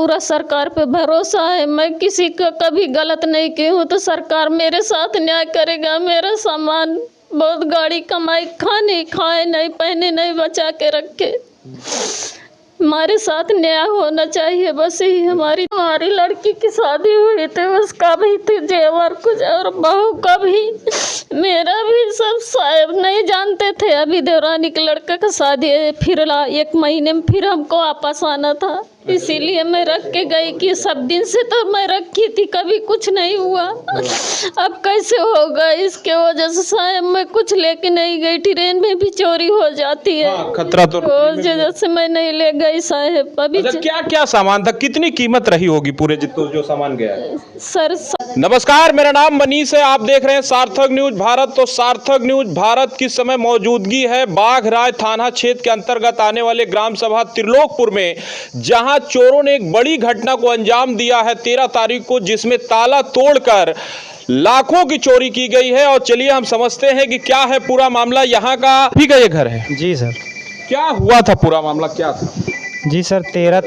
पूरा सरकार पे भरोसा है। मैं किसी का कभी गलत नहीं की हूँ, तो सरकार मेरे साथ न्याय करेगा। मेरा सामान बहुत गाड़ी कमाई, खाए नहीं, पहने नहीं, बचा के रखे। हमारे साथ न्याय होना चाहिए, बस यही हमारी लड़की की शादी हुई थी, उसका भी थी जेवर कुछ, और बहू का भी, मेरा भी। सब साहब नहीं जानते थे। अभी देवरानी के लड़के का शादी है, फिर 1 महीने में फिर हमको वापस आना था, इसीलिए मैं रख के गई कि सब दिन से तो मैं रखी थी, कभी कुछ नहीं हुआ। अब कैसे होगा, इसके वजह से साहब मैं कुछ लेके नहीं गई। ट्रेन में भी चोरी हो जाती है। खतरा तो वजह से मैं नहीं ले गई साहब। अभी अच्छा, क्या क्या सामान था, कितनी कीमत रही होगी पूरे जो सामान गया है? सर नमस्कार, मेरा नाम मनीष है, आप देख रहे हैं सार्थक न्यूज भारत। तो सार्थक न्यूज भारत की समय मौजूदगी है बाघराय थाना क्षेत्र के अंतर्गत आने वाले ग्राम सभा त्रिलोकपुर में, जहां चोरों ने एक बड़ी घटना को अंजाम दिया है 13 तारीख को, जिसमें ताला तोड़कर लाखों की चोरी की गई है। और चलिए हम समझते हैं कि क्या है पूरा मामला। यहाँ का भी का ये घर है? जी सर। क्या हुआ था, पूरा मामला क्या था? जी सर, 13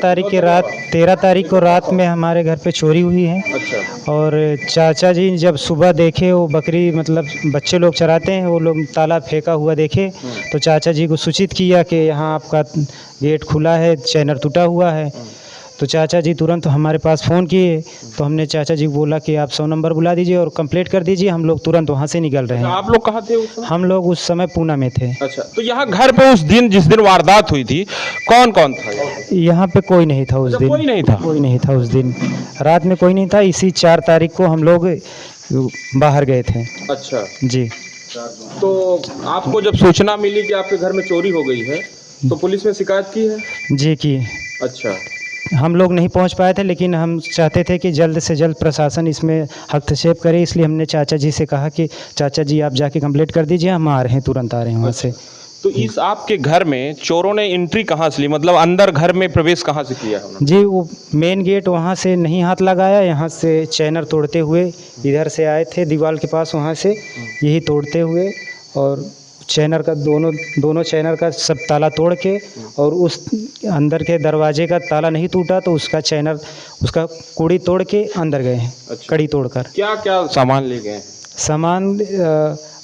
तारीख को रात में हमारे घर पे चोरी हुई है। अच्छा। और चाचा जी जब सुबह देखे, वो बकरी मतलब बच्चे लोग चराते हैं, वो लोग ताला फेंका हुआ देखे, तो चाचा जी को सूचित किया कि यहाँ आपका गेट खुला है, चैनर टूटा हुआ है। तो चाचा जी तुरंत हमारे पास फ़ोन किए, तो हमने चाचा जी को बोला कि आप 100 नंबर बुला दीजिए और कंप्लेंट कर दीजिए। हम लोग तुरंत वहाँ से निकल रहे हैं। आप लोग कहाँ थे उस समय? हम लोग उस समय पूना में थे। अच्छा, तो यहाँ घर पे उस दिन जिस दिन वारदात हुई थी, कौन कौन था? यहाँ पे कोई नहीं था उस दिन। कोई नहीं था? कोई नहीं था उस दिन, रात में कोई नहीं था। इसी 4 तारीख को हम लोग बाहर गए थे। अच्छा जी। तो आपको जब सूचना मिली कि आपके घर में चोरी हो गई है, तो पुलिस में शिकायत की है? जी की। अच्छा। हम लोग नहीं पहुंच पाए थे, लेकिन हम चाहते थे कि जल्द से जल्द प्रशासन इसमें हस्तक्षेप करे, इसलिए हमने चाचा जी से कहा कि चाचा जी आप जाके कंप्लेंट कर दीजिए, हम आ रहे हैं, तुरंत आ रहे हैं वहाँ से। तो इस आपके घर में चोरों ने एंट्री कहाँ से ली, मतलब अंदर घर में प्रवेश कहाँ से किया है? जी, वो मेन गेट वहाँ से नहीं हाथ लगाया, यहाँ से चैनर तोड़ते हुए इधर से आए थे दीवार के पास, वहाँ से यही तोड़ते हुए, और चैनर का दोनों चैनर का सब ताला तोड़ के, और उस अंदर के दरवाजे का ताला नहीं टूटा तो उसका चैनर, उसका कुड़ी तोड़ के अंदर गए हैं। अच्छा। कड़ी तोड़कर। क्या क्या सामान ले गए? सामान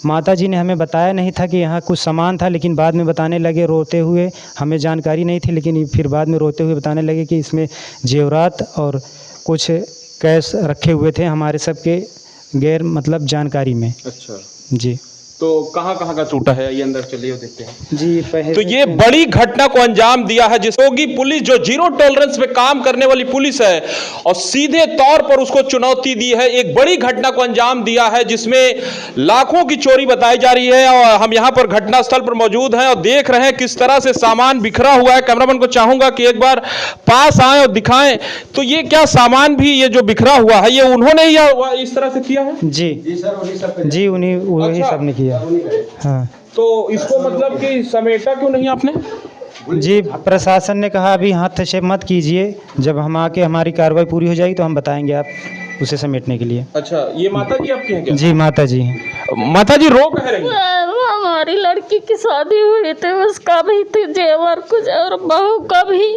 माता जी ने हमें बताया नहीं था कि यहाँ कुछ सामान था, लेकिन बाद में बताने लगे रोते हुए, हमें जानकारी नहीं थी, लेकिन फिर बाद में रोते हुए बताने लगे कि इसमें जेवरात और कुछ कैश रखे हुए थे हमारे सबके गैर मतलब जानकारी में। अच्छा जी। तो कहाँ कहाँ का टूटा है, ये अंदर चलिए देखते हैं। जी पहले तो ये बड़ी घटना को अंजाम दिया है जिसकी पुलिस, जो जीरो टॉलरेंस पे काम करने वाली पुलिस है, और सीधे तौर पर उसको चुनौती दी है। एक बड़ी घटना को अंजाम दिया है जिसमें लाखों की चोरी बताई जा रही है। और हम यहाँ पर घटनास्थल पर मौजूद हैं और देख रहे हैं किस तरह से सामान बिखरा हुआ है। कैमरामैन को चाहूंगा कि एक बार पास आए और दिखाएं। तो ये क्या सामान भी, ये जो बिखरा हुआ है, ये उन्होंने ही इस तरह से किया है? जी जी, उन्हीं वही सब ने किया। हाँ। तो इसको मतलब कि समेटा क्यों नहीं आपने? जी, प्रशासन ने कहा अभी हस्तक्षेप मत कीजिए, जब हम आके हमारी कार्रवाई पूरी हो जाएगी तो हम बताएंगे आप उसे समेटने के लिए। अच्छा, ये माता जी आपकी हैं क्या? जी माता जी हैं। माता जी रो कह रही हैं? हमारी लड़की की शादी हुई थी, उसका भी थी जेवर कुछ, और बहू का भी,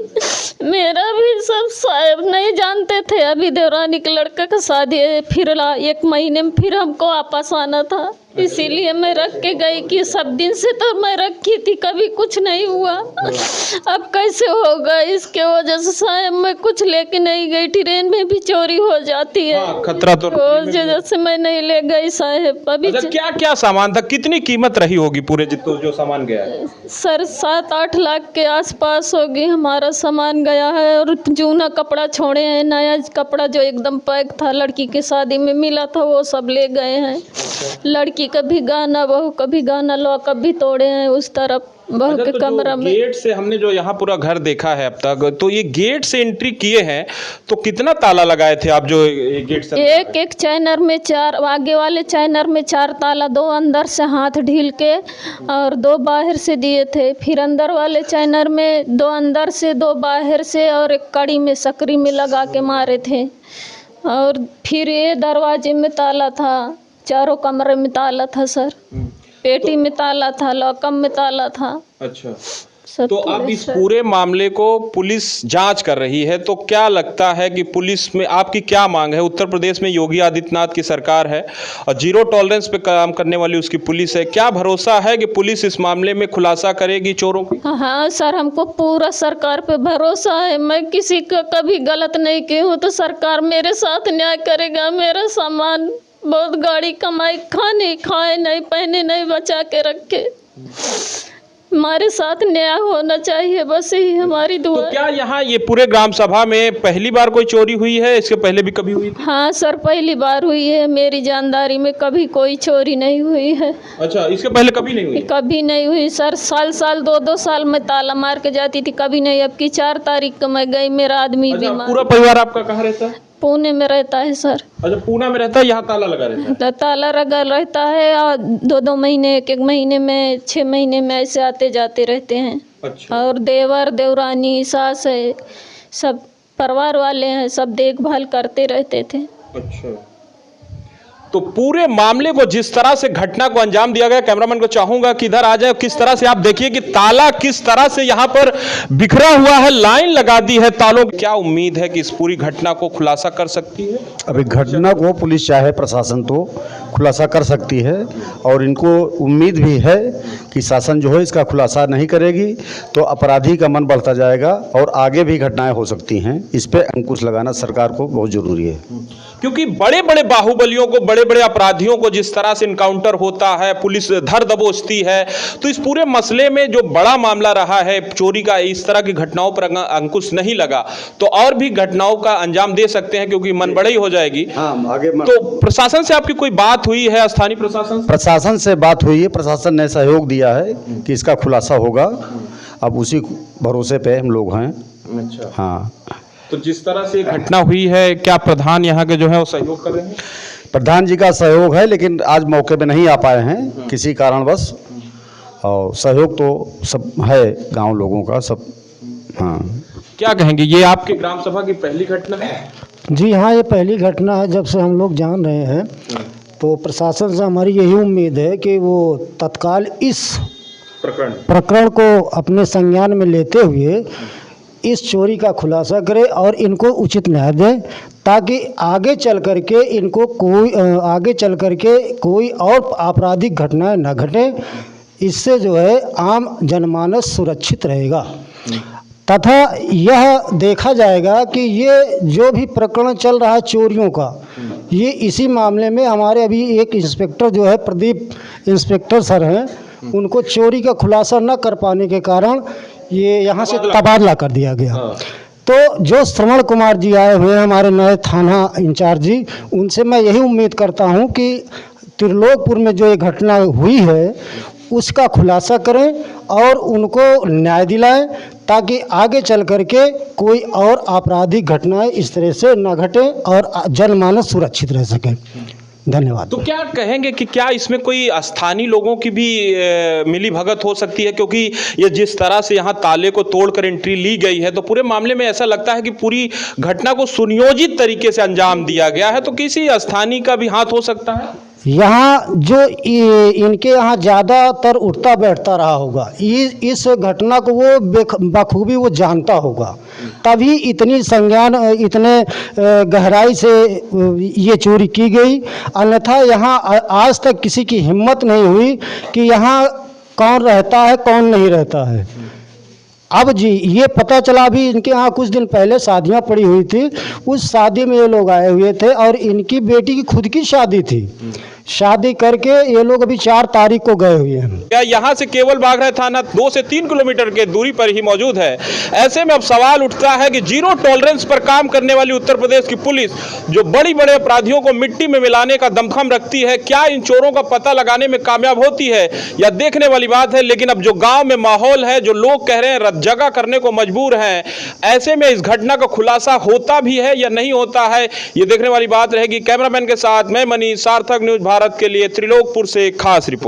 मेरा भी। सब साहब नहीं जानते थे। अभी देवरानी के लड़के का शादी है, फिर 1 महीने में फिर हमको वापस आना था, इसीलिए मैं रख के गई कि सब दिन से तो मैं रखी थी, कभी कुछ नहीं हुआ। अब कैसे होगा, इसके वजह से साहब मैं कुछ लेके नहीं गई। ट्रेन में भी चोरी हो जाती है। खतरा तो वजह से मैं नहीं ले गई साहब। अभी अच्छा, क्या क्या सामान था, कितनी कीमत रही होगी पूरे जो सामान गया है? सर 7-8 लाख के आसपास होगी हमारा सामान गया है। और जूना कपड़ा छोड़े हैं, नया कपड़ा जो एकदम पैक था, लड़की की शादी में मिला था, वो सब ले गए हैं। लड़की का भी गहना, बहू का भी गहना, लॉकअप भी तोड़े हैं उस तरफ बहू के कमरा में। गेट से हमने जो यहाँ पूरा घर देखा है अब तक, तो ये गेट से एंट्री किए हैं, तो कितना ताला लगाए थे आप जो गेट से? एक चैनर में 4, आगे वाले चैनर में 4 ताला, 2 अंदर से हाथ ढील के और 2 बाहर से दिए थे। फिर अंदर वाले चैनर में 2 अंदर से, 2 बाहर से, और एक कड़ी में सकरी में लगा के मारे थे। और फिर ये दरवाजे में ताला था, चारों कमरे में ताला था सर, पेटी में ताला था, लॉकअप में ताला था। अच्छा। तो अब इस पूरे मामले को पुलिस जांच कर रही है, तो क्या लगता है कि पुलिस में आपकी क्या मांग है? उत्तर प्रदेश में योगी आदित्यनाथ की सरकार है और जीरो टॉलरेंस पे काम करने वाली उसकी पुलिस है। क्या भरोसा है कि पुलिस इस मामले में खुलासा करेगी चोरों की? हाँ सर, हमको पूरा सरकार पे भरोसा है। मैं किसी का कभी गलत नहीं की हूँ, तो सरकार मेरे साथ न्याय करेगा। मेरा सामान बहुत, गाड़ी कमाई, खाए नहीं, पहने नहीं, बचा के रखे। हमारे साथ न्याय होना चाहिए, बस यही हमारी दुआ। तो क्या यहाँ ये पूरे ग्राम सभा में पहली बार कोई चोरी हुई है? इसके पहले भी कभी हुई थी? हाँ सर, पहली बार हुई है। मेरी जानदारी में कभी कोई चोरी नहीं हुई है। अच्छा, इसके पहले कभी नहीं हुई? कभी नहीं हुई सर। साल 2 साल में ताला मार के जाती थी, कभी नहीं। अब की 4 तारीख को मैं गई, मेरा आदमी बीमार। पूरा परिवार आपका कहाँ रहता है? पुणे में रहता है सर। अच्छा, पुणे में रहता है, यहाँ ताला लगा रहता है? तो ताला लगा रहता है और 2 महीने, 1 महीने में, 6 महीने में ऐसे आते जाते रहते हैं। अच्छा। और देवर, देवरानी, सास है, सब परिवार वाले हैं, सब देखभाल करते रहते थे। अच्छा, तो पूरे मामले को जिस तरह से घटना को अंजाम दिया गया, कैमरामैन को चाहूंगा कि इधर आ जाए। किस तरह से आप देखिए कि ताला किस तरह से यहाँ पर बिखरा हुआ है, लाइन लगा दी है तालों। क्या उम्मीद है कि इस पूरी घटना को खुलासा कर सकती है? अभी घटना को पुलिस चाहे प्रशासन तो खुलासा कर सकती है, और इनको उम्मीद भी है कि शासन जो है इसका खुलासा नहीं करेगी तो अपराधी का मन बढ़ता जाएगा और आगे भी घटनाएं हो सकती हैं। इस पे अंकुश लगाना सरकार को बहुत जरूरी है, क्योंकि बड़े बड़े बाहुबलियों को, बड़े बड़े अपराधियों को जिस तरह से इनकाउंटर होता है, पुलिस धर दबोचती है, तो इस पूरे मसले में जो बड़ा मामला रहा है चोरी का, इस तरह की घटनाओं पर अंकुश नहीं लगा तो और भी घटनाओं का अंजाम दे सकते हैं, क्योंकि मन बड़ी हो जाएगी। आगे तो प्रशासन से आपकी कोई बात हुई है? स्थानीय प्रशासन से बात हुई है, प्रशासन ने सहयोग दिया है कि इसका खुलासा होगा। अब उसी भरोसे पे हम लोग हैं। अच्छा, हाँ। तो जिस तरह से घटना हुई है, क्या प्रधान यहाँ के जो है वो सहयोग कर रहे हैं? प्रधान जी का सहयोग है, लेकिन आज मौके पे नहीं आ पाए हैं किसी कारणवश, और सहयोग तो सब है गांव लोगों का सब। हाँ, क्या कहेंगे, ये आपके ग्राम सभा की पहली घटना है? जी हाँ, ये पहली घटना है जब से हम लोग जान रहे हैं। तो प्रशासन से हमारी यही उम्मीद है कि वो तत्काल इस प्रकरण को अपने संज्ञान में लेते हुए इस चोरी का खुलासा करे और इनको उचित न्याय दें, ताकि आगे चल करके कोई और आपराधिक घटनाएं न घटें। इससे जो है आम जनमानस सुरक्षित रहेगा, तथा यह देखा जाएगा कि ये जो भी प्रकरण चल रहा है चोरियों का, ये इसी मामले में हमारे अभी एक इंस्पेक्टर जो है, प्रदीप इंस्पेक्टर सर हैं, उनको चोरी का खुलासा न कर पाने के कारण ये यहाँ से तबादला कर दिया गया। तो जो श्रवण कुमार जी आए हुए हैं, हमारे नए थाना इंचार्ज जी, उनसे मैं यही उम्मीद करता हूँ कि त्रिलोकपुर में जो ये घटना हुई है उसका खुलासा करें और उनको न्याय दिलाएं, ताकि आगे चल करके कोई और आपराधिक घटनाएं इस तरह से न घटें और जनमानस सुरक्षित रह सके। धन्यवाद। तो क्या कहेंगे कि क्या इसमें कोई स्थानीय लोगों की भी मिली भगत हो सकती है? क्योंकि ये जिस तरह से यहाँ ताले को तोड़कर एंट्री ली गई है, तो पूरे मामले में ऐसा लगता है कि पूरी घटना को सुनियोजित तरीके से अंजाम दिया गया है। तो किसी स्थानीय का भी हाथ हो सकता है? यहाँ जो इनके यहाँ ज़्यादातर उठता बैठता रहा होगा, इस घटना को वो बखूबी वो जानता होगा, तभी इतनी संज्ञान, इतने गहराई से ये चोरी की गई। अन्यथा यहाँ आज तक किसी की हिम्मत नहीं हुई कि यहाँ कौन रहता है कौन नहीं रहता है। अब जी ये पता चला, अभी इनके यहाँ कुछ दिन पहले शादियाँ पड़ी हुई थी, उस शादी में ये लोग आए हुए थे और इनकी बेटी की खुद की शादी थी। शादी करके ये लोग अभी 4 तारीख को गए हुए हैं। क्या यहाँ से केवल बाघरा थाना 2 से 3 किलोमीटर के दूरी पर ही मौजूद है? ऐसे में अब सवाल उठता है कि जीरो टॉलरेंस पर काम करने वाली उत्तर प्रदेश की पुलिस, जो बड़ी बड़े अपराधियों को मिट्टी में मिलाने का दमखम रखती है, क्या इन चोरों का पता लगाने में कामयाब होती है? यह देखने वाली बात है। लेकिन अब जो गाँव में माहौल है, जो लोग कह रहे हैं रत जगह करने को मजबूर हैं, ऐसे में इस घटना का खुलासा होता भी है या नहीं होता है, ये देखने वाली बात रहेगी। कैमरामैन के साथ मैं मनीष, सार्थक न्यूज भारत के लिए त्रिलोकपुर से खास रिपोर्ट।